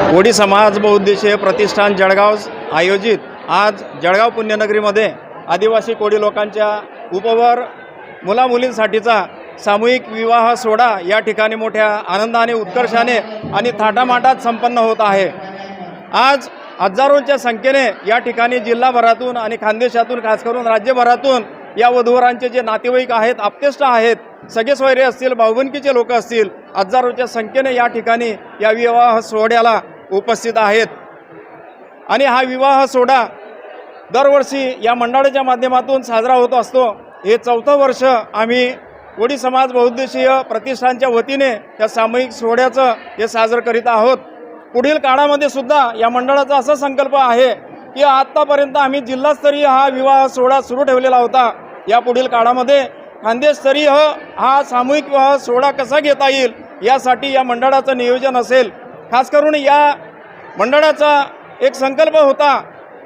कोळी समाज बहुउद्देशीय प्रतिष्ठान जळगाव आयोजित आज जळगाव पुण्यनगरीमध्ये आदिवासी कोळी लोकांच्या उपवर मुलामुलींसाठीचा सामूहिक विवाह सोहळा या ठिकाणी मोठ्या आनंदाने उत्कर्षाने आणि थाटामाटात संपन्न होत आहे। आज हजारोंच्या संख्येने या ठिकाणी जिल्हाभरातून आणि खानदेशातून खास करून राज्यभरातून या वधूवरांचे जे नातेवाईक आहेत, आप्तेष्ट आहेत, सगळे सोयरे असतील, भाऊबंदकीचे लोक असतील, हजारोंच्या संख्येने या ठिकाणी या विवाह सोहळ्याला उपस्थित आहेत। आणि हा विवाह सोहळा दरवर्षी या मंडळाच्या माध्यमातून साजरा होत असतो। हे चौथं वर्ष आम्ही कोळी समाज बहुउद्देशीय प्रतिष्ठानच्या वतीने या सामूहिक सोहळ्याचं हे साजरं करीत आहोत। पुढील काळामध्ये सुद्धा या मंडळाचा असा संकल्प आहे की आत्तापर्यंत आम्ही जिल्हास्तरीय हा विवाह सोहळा सुरू ठेवलेला होता। या पुढील काळामध्ये खानदेशस्तरीय हा सामूहिक विवाह सोहळा कसा घेता येईल यासाठी या मंडळाचं नियोजन असेल। खास करून या मंडळाचा एक संकल्प होता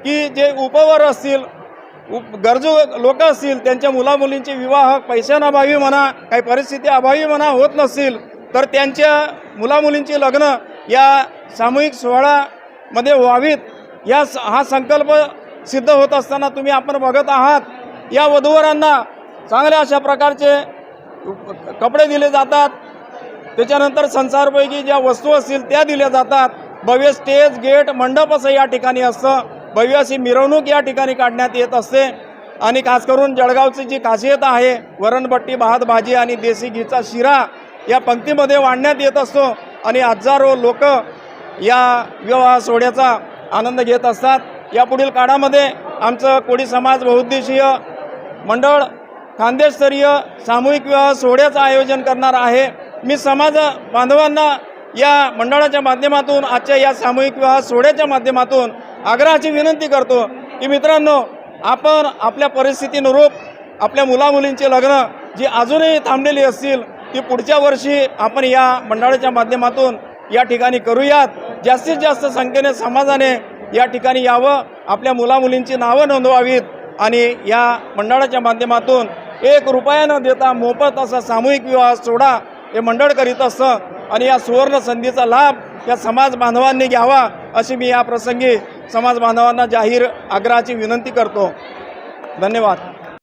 की जे उपवर असतील, गरजू लोक असतील, त्यांच्या मुलामुलींचे विवाह पैशांअभावी म्हणा, काही परिस्थिती अभावी म्हणा होत नसतील तर त्यांच्या मुलामुलींची लग्न या सामूहिक सोहळ्यामध्ये व्हावीत। हा संकल्प सिद्ध होत असताना तुम्ही आपण बघत आहात या वधूवरांना चांगल्या अशा प्रकारचे कपडे दिले जातात, त्याच्यानंतर संसारपैकी ज्या वस्तू असतील त्या दिल्या जातात। भव्य स्टेज, गेट, मंडप असं या ठिकाणी असतं। भव्य अशी मिरवणूक या ठिकाणी काढण्यात येत असते। आणि खास करून जळगावची जी खासियत आहे, वरणबट्टी, भात भाजी आणि देशी घीचा शिरा या पंक्तीमध्ये वाढण्यात येत असतो आणि हजारो लोक या विवाह सोहळ्याचा आनंद घेत असतात। या पुढील काळामध्ये आमचं कोळी समाज बहुउद्देशीय मंडळ खानदेशस्तरीय सामूहिक विवाह सोहळ्याचं आयोजन करणार आहे। मी समाज बांधवांना या मंडळाच्या माध्यमातून आजच्या या सामूहिक विवाह सोहळ्याच्या माध्यमातून आग्रहाची विनंती करतो की मित्रांनो, आपण आपल्या परिस्थितीनुरूप आपल्या मुलामुलींचे लग्न जी अजूनही थांबलेली असतील ती पुढच्या वर्षी आपण या मंडळाच्या माध्यमातून या ठिकाणी करूयात। जास्तीत जास्त संख्येने समाजाने या ठिकाणी यावं, आपल्या मुलामुलींची नावं नोंदवावीत आणि या मंडळाच्या माध्यमातून 1 रुपया न देता मोफत असा सामूहिक विवाह सोहळा हे मंडळ करीत असतं आणि या सुवर्ण संधीचा लाभ या समाज बांधवांनी घ्यावा अशी मी या प्रसंगी समाज बांधवांना जाहीर आग्रहाची विनंती करतो। धन्यवाद।